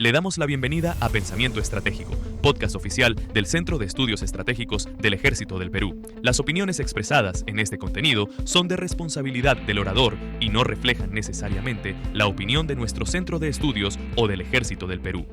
Le damos la bienvenida a Pensamiento Estratégico, podcast oficial del Centro de Estudios Estratégicos del Ejército del Perú. Las opiniones expresadas en este contenido son de responsabilidad del orador y no reflejan necesariamente la opinión de nuestro Centro de Estudios o del Ejército del Perú.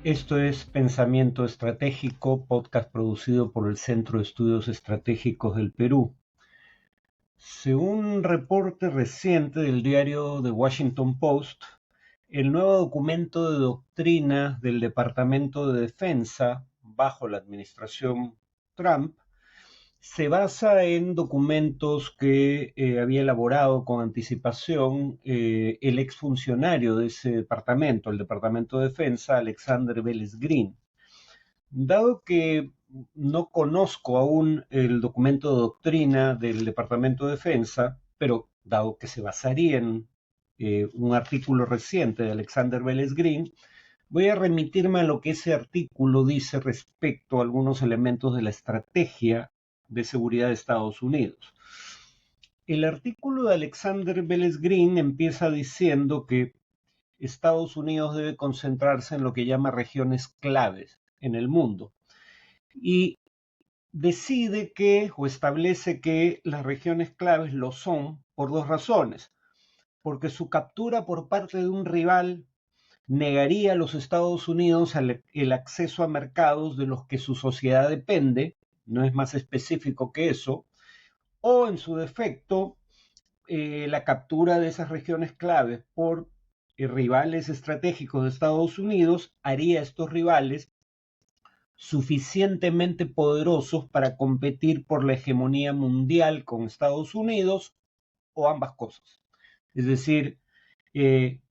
Esto es Pensamiento Estratégico, podcast producido por el Centro de Estudios Estratégicos del Perú. Según un reporte reciente del diario The Washington Post, el nuevo documento de doctrina del Departamento de Defensa bajo la administración Trump se basa en documentos que había elaborado con anticipación el exfuncionario de ese departamento, el Departamento de Defensa, Alexander Vélez Green. Dado que no conozco aún el documento de doctrina del Departamento de Defensa, pero dado que se basaría en un artículo reciente de Alexander Vélez Green, voy a remitirme a lo que ese artículo dice respecto a algunos elementos de la estrategia de seguridad de Estados Unidos. El artículo de Alexander Vélez Green empieza diciendo que Estados Unidos debe concentrarse en lo que llama regiones claves en el mundo y decide que o establece que las regiones claves lo son por dos razones: porque su captura por parte de un rival negaría a los Estados Unidos el acceso a mercados de los que su sociedad depende, no es más específico que eso, o en su defecto, la captura de esas regiones claves por rivales estratégicos de Estados Unidos haría a estos rivales suficientemente poderosos para competir por la hegemonía mundial con Estados Unidos o ambas cosas. Es decir,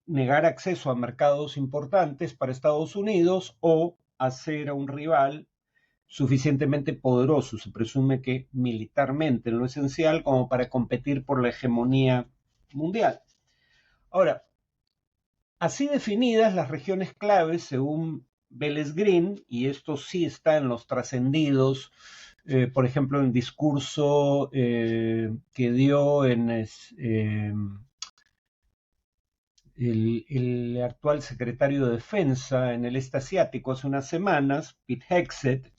negar acceso a mercados importantes para Estados Unidos o hacer a un rival suficientemente poderoso, se presume que militarmente en lo esencial, como para competir por la hegemonía mundial. Ahora, así definidas las regiones claves, según Vélez Green, y esto sí está en los trascendidos, por ejemplo, en el discurso que dio en el actual secretario de Defensa en el este asiático hace unas semanas, Pete Hegseth,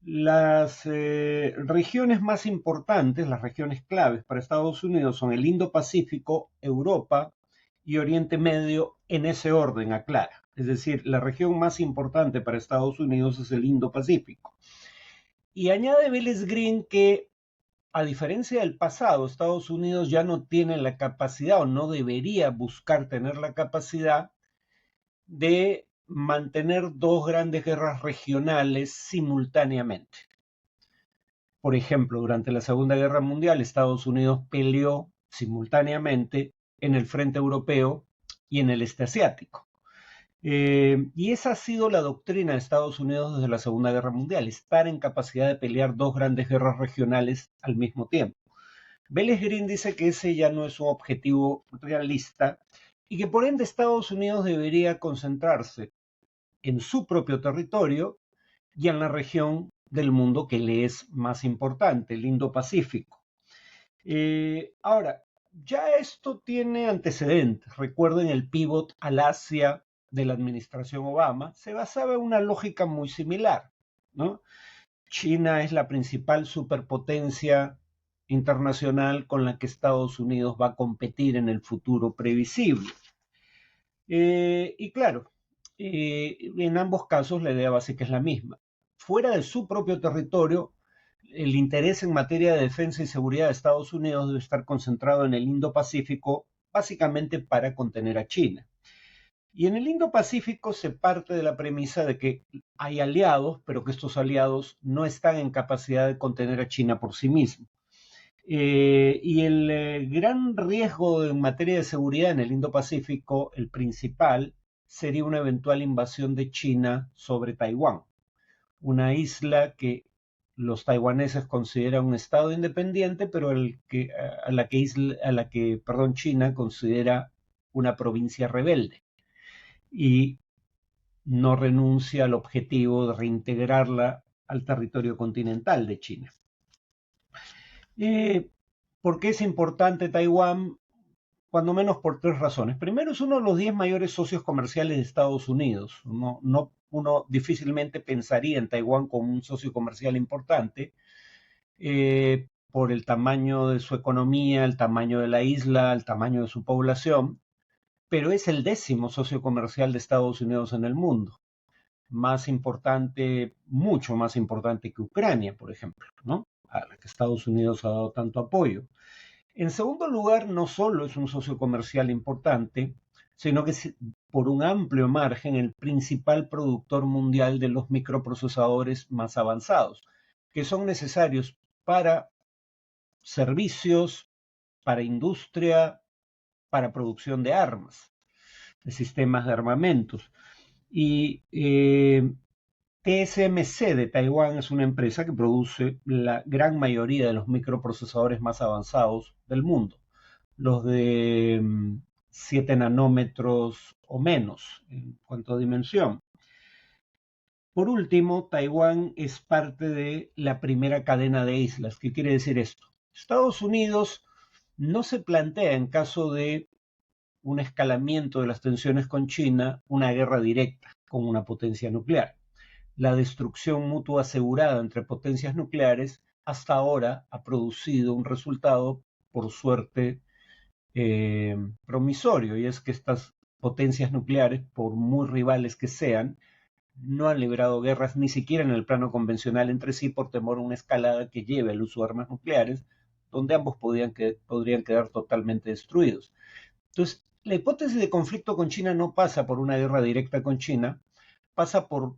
las regiones más importantes, las regiones claves para Estados Unidos son el Indo-Pacífico, Europa y Oriente Medio, en ese orden, aclara. Es decir, la región más importante para Estados Unidos es el Indo-Pacífico. Y añade Vélez Green que, a diferencia del pasado, Estados Unidos ya no tiene la capacidad o no debería buscar tener la capacidad de mantener dos grandes guerras regionales simultáneamente. Por ejemplo, durante la Segunda Guerra Mundial, Estados Unidos peleó simultáneamente en el frente europeo y en el este asiático. Y esa ha sido la doctrina de Estados Unidos desde la Segunda Guerra Mundial, estar en capacidad de pelear dos grandes guerras regionales al mismo tiempo. Vélez Green dice que ese ya no es un objetivo realista y que por ende Estados Unidos debería concentrarse en su propio territorio y en la región del mundo que le es más importante, el Indo-Pacífico. Ahora, ya esto tiene antecedentes. Recuerden el pivot al Asia de la administración Obama, se basaba en una lógica muy similar, ¿no? China es la principal superpotencia internacional con la que Estados Unidos va a competir en el futuro previsible. Y claro, en ambos casos la idea básica es la misma. Fuera de su propio territorio, el interés en materia de defensa y seguridad de Estados Unidos debe estar concentrado en el Indo-Pacífico, básicamente para contener a China. Y en el Indo-Pacífico se parte de la premisa de que hay aliados, pero que estos aliados no están en capacidad de contener a China por sí mismos. Y el gran riesgo en materia de seguridad en el Indo-Pacífico, el principal, sería una eventual invasión de China sobre Taiwán, una isla que los taiwaneses consideran un estado independiente, pero a la que China considera una provincia rebelde y no renuncia al objetivo de reintegrarla al territorio continental de China. ¿Por qué es importante Taiwán? cuando menos por tres razones. Primero, es uno de los 10 mayores socios comerciales de Estados Unidos. Uno difícilmente pensaría en Taiwán como un socio comercial importante por el tamaño de su economía, el tamaño de la isla, el tamaño de su población, pero es el 10º socio comercial de Estados Unidos en el mundo. Más importante, mucho más importante que Ucrania, por ejemplo, ¿no? A la que Estados Unidos ha dado tanto apoyo. En segundo lugar, no solo es un socio comercial importante, sino que es por un amplio margen el principal productor mundial de los microprocesadores más avanzados, que son necesarios para servicios, para industria, para producción de armas, de sistemas de armamentos. Y TSMC de Taiwán es una empresa que produce la gran mayoría de los microprocesadores más avanzados del mundo, los de 7 nanómetros o menos en cuanto a dimensión. Por último, Taiwán es parte de la primera cadena de islas. ¿Qué quiere decir esto? Estados Unidos no se plantea, en caso de un escalamiento de las tensiones con China, una guerra directa con una potencia nuclear. La destrucción mutua asegurada entre potencias nucleares hasta ahora ha producido un resultado, por suerte, promisorio, y es que estas potencias nucleares, por muy rivales que sean, no han librado guerras ni siquiera en el plano convencional entre sí por temor a una escalada que lleve al uso de armas nucleares, donde ambos podrían quedar totalmente destruidos. Entonces, la hipótesis de conflicto con China no pasa por una guerra directa con China, pasa por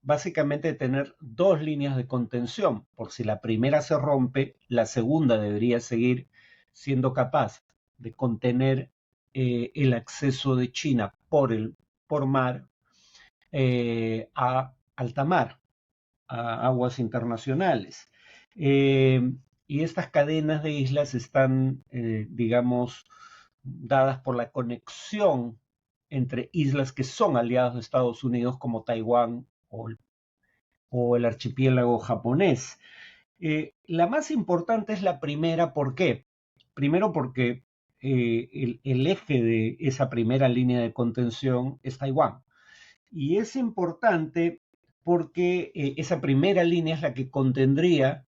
básicamente tener dos líneas de contención. Por si la primera se rompe, la segunda debería seguir siendo capaz de contener el acceso de China por mar a alta mar, a aguas internacionales. Y estas cadenas de islas están, digamos, dadas por la conexión entre islas que son aliados de Estados Unidos, como Taiwán o el archipiélago japonés. La más importante es la primera, ¿por qué? Primero porque el eje de esa primera línea de contención es Taiwán. Y es importante porque esa primera línea es la que contendría,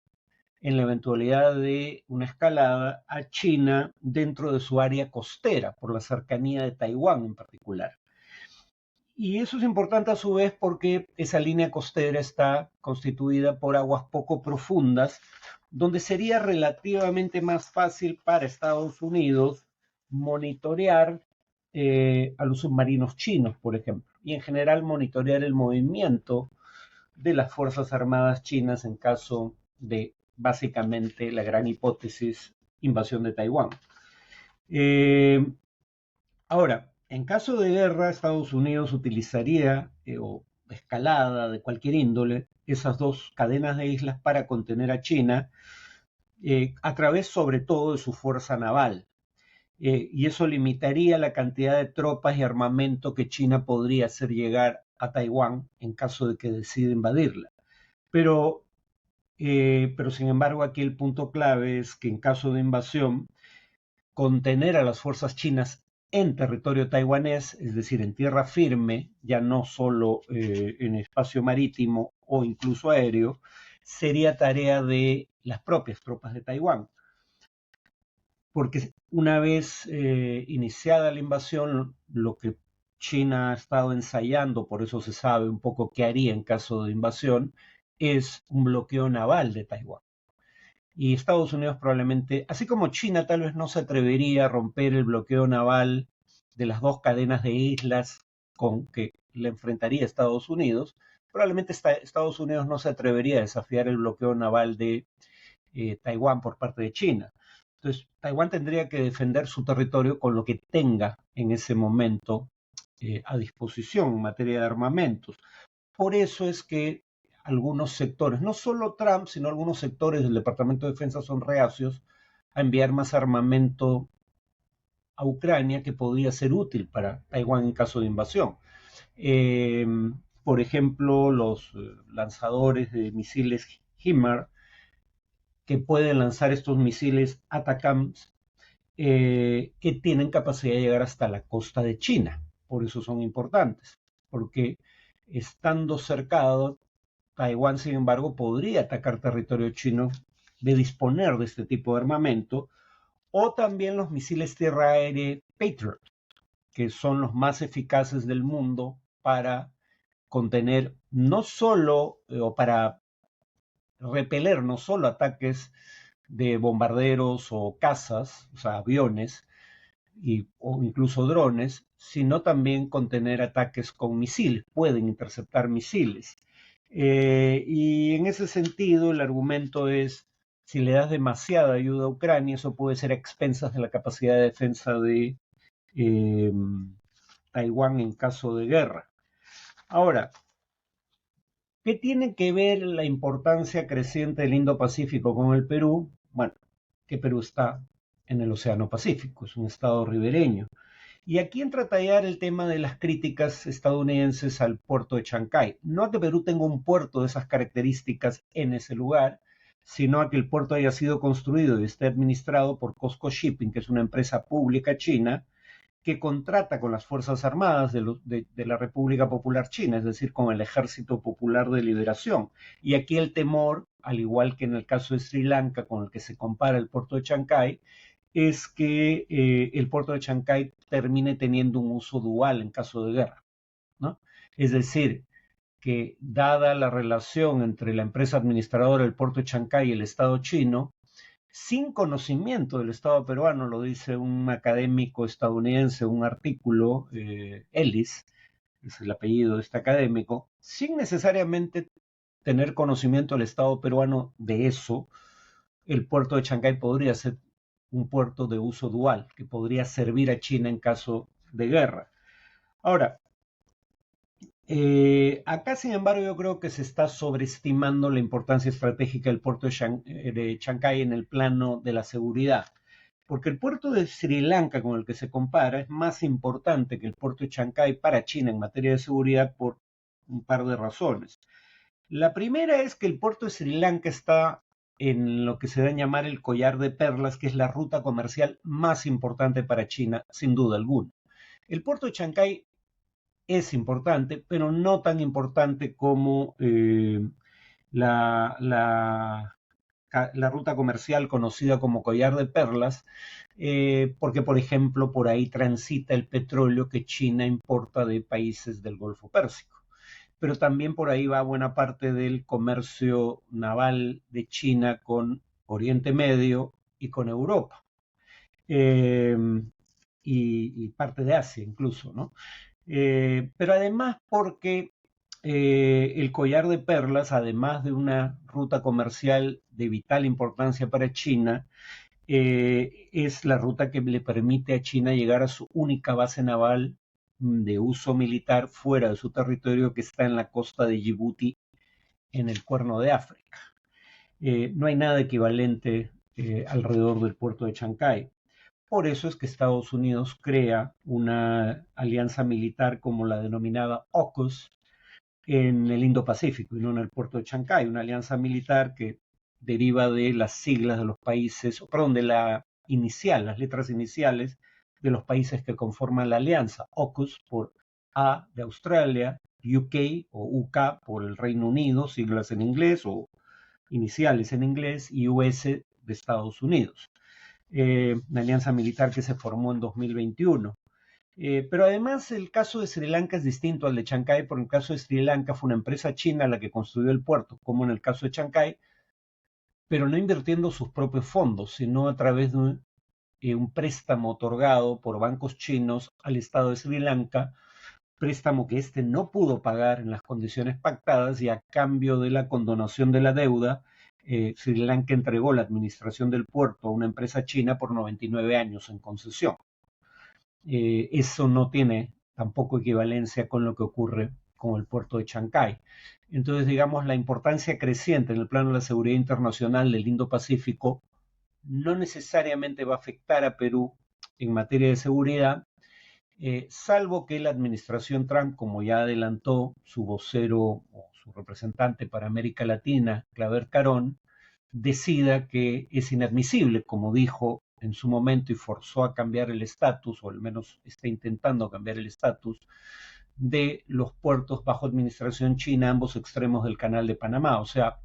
en la eventualidad de una escalada, a China dentro de su área costera, por la cercanía de Taiwán en particular. Y eso es importante a su vez porque esa línea costera está constituida por aguas poco profundas, donde sería relativamente más fácil para Estados Unidos monitorear a los submarinos chinos, por ejemplo, y en general monitorear el movimiento de las Fuerzas Armadas chinas en caso de, básicamente, la gran hipótesis, invasión de Taiwán. Ahora, en caso de guerra, Estados Unidos utilizaría, o escalada de cualquier índole, esas dos cadenas de islas para contener a China, a través sobre todo de su fuerza naval. Y eso limitaría la cantidad de tropas y armamento que China podría hacer llegar a Taiwán en caso de que decida invadirla. Pero sin embargo, aquí el punto clave es que en caso de invasión, contener a las fuerzas chinas en territorio taiwanés, es decir, en tierra firme, ya no solo en espacio marítimo o incluso aéreo, sería tarea de las propias tropas de Taiwán. Porque una vez iniciada la invasión, lo que China ha estado ensayando, por eso se sabe un poco qué haría en caso de invasión, es un bloqueo naval de Taiwán. Y Estados Unidos probablemente, así como China tal vez no se atrevería a romper el bloqueo naval de las dos cadenas de islas con que le enfrentaría Estados Unidos, probablemente Estados Unidos no se atrevería a desafiar el bloqueo naval de Taiwán por parte de China. Entonces, Taiwán tendría que defender su territorio con lo que tenga en ese momento a disposición en materia de armamentos. Por eso es que algunos sectores, no solo Trump, sino algunos sectores del Departamento de Defensa son reacios a enviar más armamento a Ucrania que podría ser útil para Taiwán en caso de invasión. Por ejemplo, los lanzadores de misiles HIMARS, que pueden lanzar estos misiles ATACMS, que tienen capacidad de llegar hasta la costa de China. Por eso son importantes, porque estando cercado, Taiwán, sin embargo, podría atacar territorio chino de disponer de este tipo de armamento, o también los misiles tierra-aire Patriot, que son los más eficaces del mundo para contener no solo, o para repeler no solo ataques de bombarderos o cazas, o sea, aviones, o incluso drones, sino también contener ataques con misiles, pueden interceptar misiles. Y en ese sentido, el argumento es, si le das demasiada ayuda a Ucrania, eso puede ser a expensas de la capacidad de defensa de eh, Taiwán en caso de guerra. Ahora, ¿qué tiene que ver la importancia creciente del Indo-Pacífico con el Perú? Bueno, que Perú está en el Océano Pacífico, es un estado ribereño. Y aquí entra a tallar el tema de las críticas estadounidenses al puerto de Chancay. No a que Perú tenga un puerto de esas características en ese lugar, sino a que el puerto haya sido construido y esté administrado por COSCO Shipping, que es una empresa pública china, que contrata con las Fuerzas Armadas de la República Popular China, es decir, con el Ejército Popular de Liberación. Y aquí el temor, al igual que en el caso de Sri Lanka, con el que se compara el puerto de Chancay, es que el puerto de Chancay termine teniendo un uso dual en caso de guerra, ¿no? Es decir, que dada la relación entre la empresa administradora del puerto de Chancay y el Estado chino, sin conocimiento del Estado peruano, lo dice un académico estadounidense, un artículo, Ellis, es el apellido de este académico, sin necesariamente tener conocimiento del Estado peruano de eso, el puerto de Chancay podría ser un puerto de uso dual, que podría servir a China en caso de guerra. Ahora, acá, sin embargo, yo creo que se está sobreestimando la importancia estratégica del puerto de Chancay en el plano de la seguridad, porque el puerto de Sri Lanka con el que se compara es más importante que el puerto de Chancay para China en materia de seguridad por un par de razones. La primera es que el puerto de Sri Lanka está en lo que se da a llamar el collar de perlas, que es la ruta comercial más importante para China, sin duda alguna. El puerto de Chancay es importante, pero no tan importante como la, la, la ruta comercial conocida como collar de perlas, porque, por ejemplo, por ahí transita el petróleo que China importa de países del Golfo Pérsico. Pero también por ahí va buena parte del comercio naval de China con Oriente Medio y con Europa. Eh, y parte de Asia incluso, ¿no? Pero además porque el collar de perlas, además de una ruta comercial de vital importancia para China, es la ruta que le permite a China llegar a su única base naval de uso militar fuera de su territorio, que está en la costa de Djibouti, en el Cuerno de África. No hay nada equivalente alrededor del puerto de Chancay. Por eso es que Estados Unidos crea una alianza militar como la denominada AUKUS en el Indo-Pacífico y no en el puerto de Chancay, una alianza militar que deriva de las siglas de los países, perdón, de la inicial, las letras iniciales de los países que conforman la alianza. AUKUS por A de Australia, UK o UK por el Reino Unido, siglas en inglés o iniciales en inglés, y US de Estados Unidos. Una alianza militar que se formó en 2021. Pero además el caso de Sri Lanka es distinto al de Chancay, porque en el caso de Sri Lanka fue una empresa china la que construyó el puerto, como en el caso de Chancay, pero no invirtiendo sus propios fondos, sino a través de un préstamo otorgado por bancos chinos al Estado de Sri Lanka, préstamo que éste no pudo pagar en las condiciones pactadas, y a cambio de la condonación de la deuda, Sri Lanka entregó la administración del puerto a una empresa china por 99 años en concesión. Eso no tiene tampoco equivalencia con lo que ocurre con el puerto de Chancay. Entonces, digamos, la importancia creciente en el plano de la seguridad internacional del Indo-Pacífico no necesariamente va a afectar a Perú en materia de seguridad, salvo que la administración Trump, como ya adelantó su vocero o su representante para América Latina, Claver Carón, decida que es inadmisible, como dijo en su momento y forzó a cambiar el estatus, o al menos está intentando cambiar el estatus, de los puertos bajo administración china a ambos extremos del Canal de Panamá. O sea,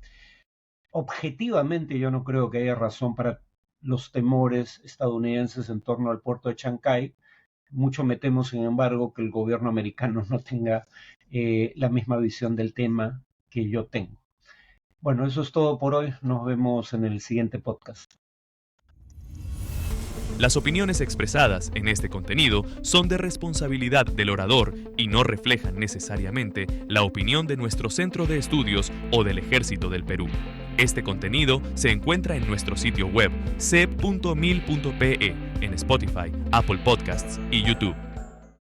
objetivamente yo no creo que haya razón para los temores estadounidenses en torno al puerto de Chancay. Mucho me temo, sin embargo, que el gobierno americano no tenga la misma visión del tema que yo tengo. Bueno, eso es todo por hoy. Nos vemos en el siguiente podcast. Las opiniones expresadas en este contenido son de responsabilidad del orador y no reflejan necesariamente la opinión de nuestro centro de estudios o del Ejército del Perú. Este contenido se encuentra en nuestro sitio web cep.mil.pe, en Spotify, Apple Podcasts y YouTube.